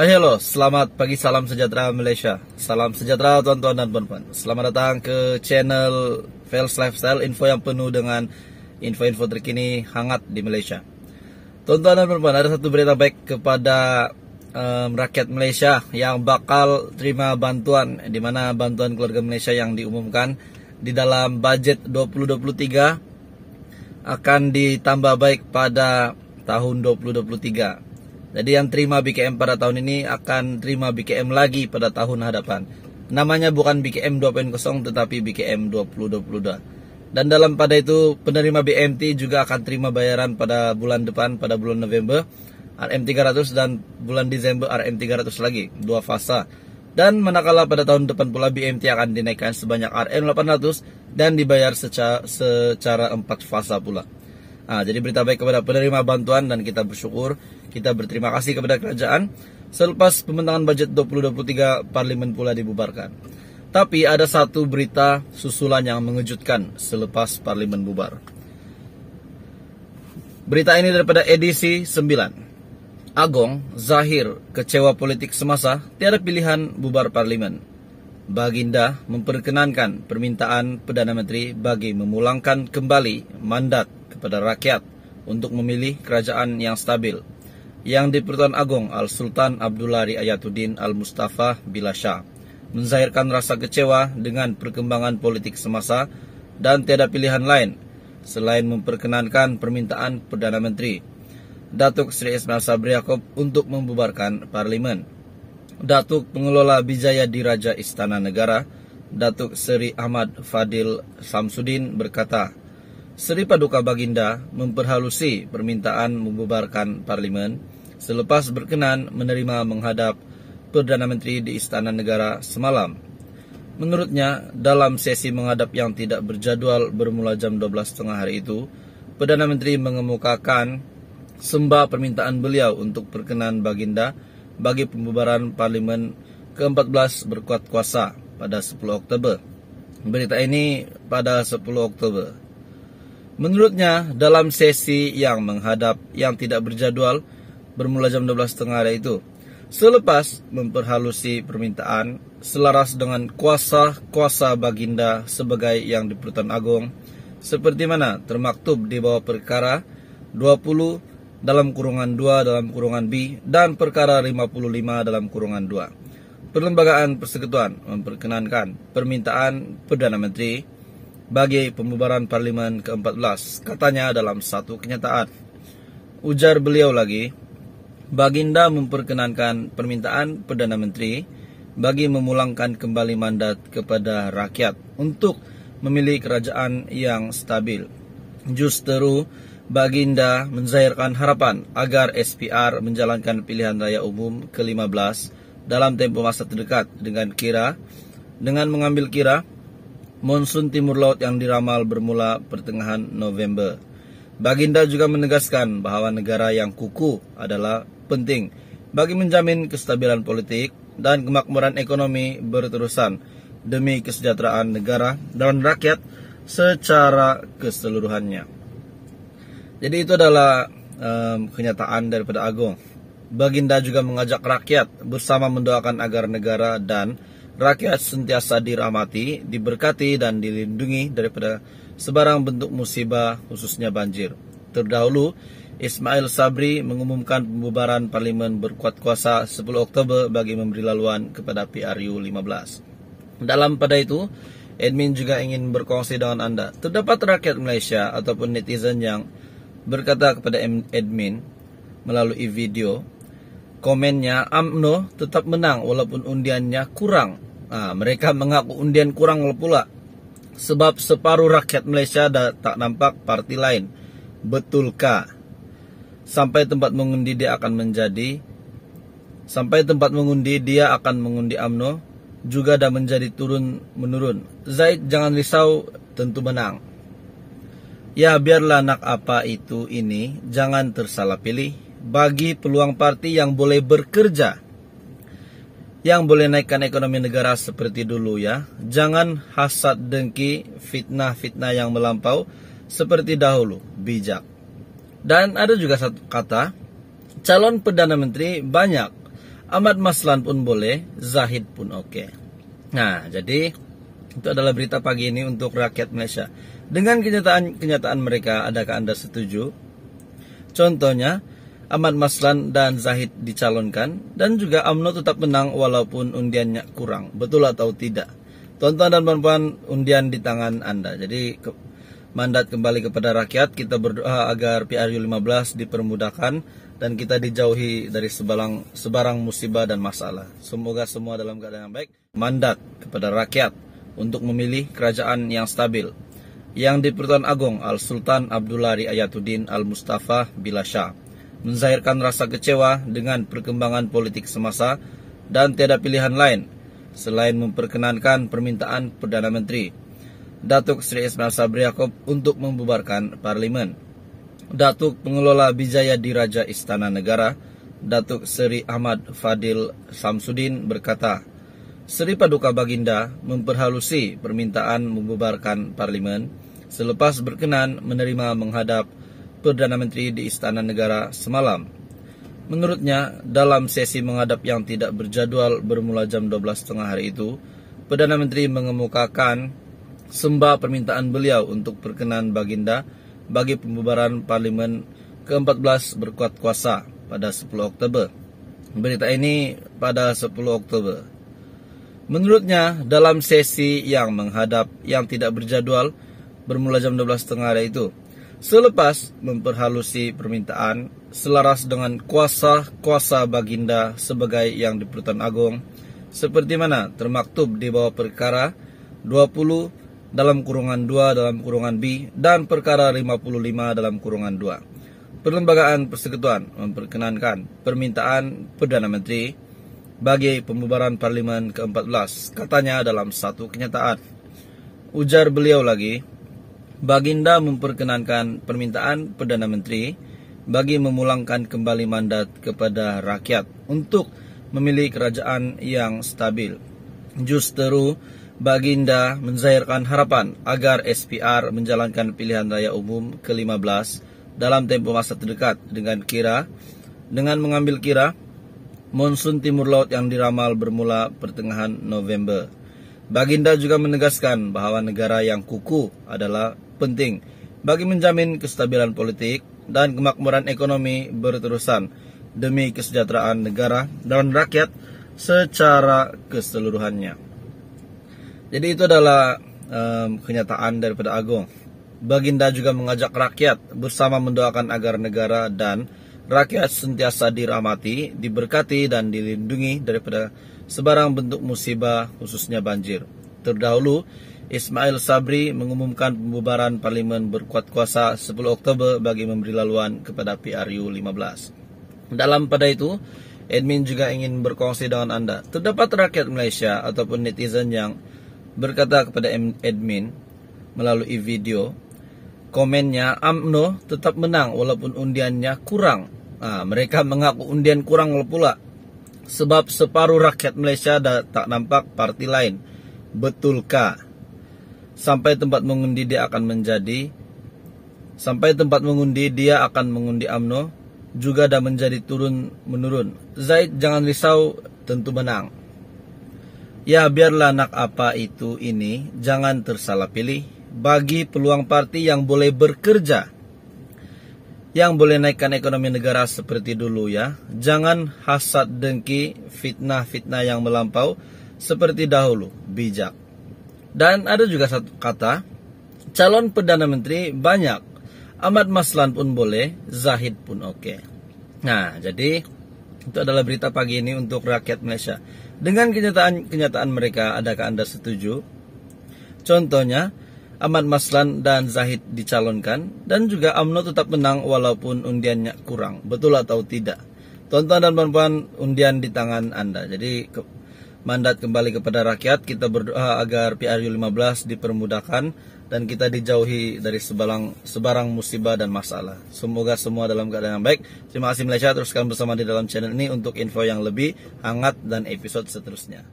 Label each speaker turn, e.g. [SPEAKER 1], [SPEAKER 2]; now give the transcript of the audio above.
[SPEAKER 1] Hai halo, selamat pagi, salam sejahtera Malaysia. Salam sejahtera tuan-tuan dan puan-puan. Selamat datang ke channel Fels Lifestyle, info yang penuh dengan info-info terkini hangat di Malaysia. Tuan-tuan dan puan-puan, ada satu berita baik kepada rakyat Malaysia yang bakal terima bantuan, di mana bantuan keluarga Malaysia yang diumumkan di dalam budget 2023 akan ditambah baik pada tahun 2023. Jadi yang terima BKM pada tahun ini akan terima BKM lagi pada tahun hadapan. Namanya bukan BKM 2.0 tetapi BKM 2022. Dan dalam pada itu penerima BMT juga akan terima bayaran pada bulan depan, pada bulan November RM300 dan bulan Desember RM300 lagi, dua fasa. Dan manakala pada tahun depan pula BMT akan dinaikkan sebanyak RM800 dan dibayar secara 4 fasa pula. Jadi berita baik kepada penerima bantuan dan kita bersyukur, kita berterima kasih kepada kerajaan. Selepas pembentangan budget 2023, Parlimen pula dibubarkan. Tapi ada satu berita susulan yang mengejutkan selepas Parlimen bubar. Berita ini daripada edisi 9. Agong, Zahir, kecewa politik semasa, tiada pilihan bubar Parlimen. Baginda memperkenankan permintaan Perdana Menteri bagi memulangkan kembali mandat kepada rakyat untuk memilih kerajaan yang stabil. Yang di-Pertuan Agong Al-Sultan Abdullari Ayatuddin Al-Mustafa Billah Shah menzahirkan rasa kecewa dengan perkembangan politik semasa dan tiada pilihan lain selain memperkenankan permintaan Perdana Menteri Datuk Seri Ismail Sabri Yaakob untuk membubarkan Parlimen. Datuk Pengelola Bijaya Diraja Istana Negara, Datuk Seri Ahmad Fadil Samsudin berkata, Seri Paduka Baginda memperhalusi permintaan membubarkan Parlimen selepas berkenan menerima menghadap Perdana Menteri di Istana Negara semalam. Menurutnya, dalam sesi menghadap yang tidak berjadual bermula jam 12.30 hari itu, Perdana Menteri mengemukakan sembah permintaan beliau untuk perkenan Baginda bagi pembubaran Parlimen ke-14 berkuat kuasa pada 10 Oktober. Berita ini pada 10 Oktober. Menurutnya, dalam sesi yang menghadap yang tidak berjadual bermula jam 12.30 hari itu, selepas memperhalusi permintaan selaras dengan kuasa-kuasa Baginda sebagai yang di-Pertuan Agong, seperti mana termaktub di bawah perkara 20 dalam kurungan 2 dalam kurungan B dan perkara 55 dalam kurungan 2. Perlembagaan Persekutuan memperkenankan permintaan Perdana Menteri bagi pembubaran Parlimen ke-14, katanya dalam satu kenyataan. Ujar beliau lagi, Baginda memperkenankan permintaan Perdana Menteri bagi memulangkan kembali mandat kepada rakyat untuk memilih kerajaan yang stabil. Justeru, Baginda menzahirkan harapan agar SPR menjalankan pilihan raya umum ke-15 dalam tempoh masa terdekat dengan mengambil kira monsun timur laut yang diramal bermula pertengahan November. Baginda juga menegaskan bahawa negara yang kukuh adalah penting bagi menjamin kestabilan politik dan kemakmuran ekonomi berterusan demi kesejahteraan negara dan rakyat secara keseluruhannya. Jadi itu adalah kenyataan daripada Agong. Baginda juga mengajak rakyat bersama mendoakan agar negara dan rakyat sentiasa dirahmati, diberkati dan dilindungi daripada sebarang bentuk musibah khususnya banjir. Terdahulu, Ismail Sabri mengumumkan pembubaran Parlimen berkuat kuasa 10 Oktober bagi memberi laluan kepada PRU 15. Dalam pada itu, admin juga ingin berkongsi dengan anda. Terdapat rakyat Malaysia ataupun netizen yang berkata kepada admin melalui video, komennya, UMNO tetap menang walaupun undiannya kurang. Mereka mengaku undian kurang pula sebab separuh rakyat Malaysia tak nampak parti lain. Betulkah? Sampai tempat mengundi dia akan mengundi UMNO juga dah menjadi turun-menurun. Zaid jangan risau, tentu menang. Ya biarlah nak apa itu ini, jangan tersalah pilih. Bagi peluang parti yang boleh bekerja, yang boleh naikkan ekonomi negara seperti dulu ya. Jangan hasad dengki, fitnah-fitnah yang melampau seperti dahulu, bijak. Dan ada juga satu kata, calon Perdana Menteri banyak. Ahmad Maslan pun boleh, Zahid pun oke. Nah, jadi itu adalah berita pagi ini untuk rakyat Malaysia. Dengan kenyataan mereka, adakah Anda setuju? Contohnya, Ahmad Maslan dan Zahid dicalonkan dan juga UMNO tetap menang walaupun undiannya kurang. Betul atau tidak? Tuan-tuan dan puan-puan, undian di tangan Anda. Jadi mandat kembali kepada rakyat. Kita berdoa agar PRU 15 dipermudahkan dan kita dijauhi dari sebarang musibah dan masalah. Semoga semua dalam keadaan yang baik. Mandat kepada rakyat untuk memilih kerajaan yang stabil, yang di-Pertuan Agong Al-Sultan Abdullari Ayatuddin Al-Mustafa Billah Shah menzahirkan rasa kecewa dengan perkembangan politik semasa dan tiada pilihan lain selain memperkenankan permintaan Perdana Menteri Datuk Seri Ismail Sabri Yaakob untuk membubarkan Parlimen. Datuk Pengelola Bijaya Diraja Istana Negara, Datuk Seri Ahmad Fadil Samsudin berkata, Seri Paduka Baginda memperhalusi permintaan membubarkan Parlimen selepas berkenan menerima menghadap Perdana Menteri di Istana Negara semalam. Menurutnya, dalam sesi menghadap yang tidak berjadual bermula jam 12.30 hari itu, Perdana Menteri mengemukakan sembah permintaan beliau untuk perkenan Baginda bagi pembubaran Parlimen ke-14 berkuat kuasa pada 10 Oktober. Berita ini pada 10 Oktober. Menurutnya, dalam sesi yang menghadap yang tidak berjadual bermula jam 12.30 hari itu, selepas memperhalusi permintaan selaras dengan kuasa Baginda sebagai yang di-Pertuan Agong, seperti mana termaktub di bawah perkara 20 dalam kurungan 2 dalam kurungan B dan perkara 55 dalam kurungan 2. Perlembagaan Persekutuan memperkenankan permintaan Perdana Menteri bagi pembubaran Parlimen ke-14, katanya dalam satu kenyataan. Ujar beliau lagi, Baginda memperkenankan permintaan Perdana Menteri bagi memulangkan kembali mandat kepada rakyat untuk memilih kerajaan yang stabil. Justeru, Baginda menzahirkan harapan agar SPR menjalankan pilihan raya umum ke-15 dalam tempoh masa terdekat dengan mengambil kira monsun timur laut yang diramal bermula pertengahan November. Baginda juga menegaskan bahawa negara yang kukuh adalah penting bagi menjamin kestabilan politik dan kemakmuran ekonomi berterusan demi kesejahteraan negara dan rakyat secara keseluruhannya. Jadi itu adalah kenyataan daripada Agong. Baginda juga mengajak rakyat bersama mendoakan agar negara dan rakyat sentiasa dirahmati, diberkati dan dilindungi daripada sebarang bentuk musibah khususnya banjir. Terdahulu, Ismail Sabri mengumumkan pembubaran Parlimen berkuat kuasa 10 Oktober bagi memberi laluan kepada PRU 15. Dalam pada itu, admin juga ingin berkongsi dengan Anda. Terdapat rakyat Malaysia ataupun netizen yang berkata kepada admin melalui video, komennya, UMNO tetap menang walaupun undiannya kurang. Mereka mengaku undian kurang pula sebab separuh rakyat Malaysia tak nampak parti lain. Betulkah? Sampai tempat mengundi dia akan mengundi UMNO juga dah menjadi turun-menurun. Zaid jangan risau, tentu menang. Ya biarlah nak apa itu ini, jangan tersalah pilih. Bagi peluang parti yang boleh bekerja, yang boleh naikkan ekonomi negara seperti dulu ya. Jangan hasad dengki, fitnah-fitnah yang melampau seperti dahulu, bijak. Dan ada juga satu kata, calon Perdana Menteri banyak, Ahmad Maslan pun boleh, Zahid pun oke. Nah, jadi itu adalah berita pagi ini untuk rakyat Malaysia. Dengan kenyataan mereka, adakah Anda setuju? Contohnya, Ahmad Maslan dan Zahid dicalonkan dan juga UMNO tetap menang walaupun undiannya kurang. Betul atau tidak? Tuan-tuan dan puan-puan, undian di tangan Anda. Jadi mandat kembali kepada rakyat. Kita berdoa agar PRU 15 dipermudahkan dan kita dijauhi dari sebarang musibah dan masalah. Semoga semua dalam keadaan yang baik. Terima kasih Malaysia, teruskan bersama di dalam channel ini untuk info yang lebih hangat dan episode seterusnya.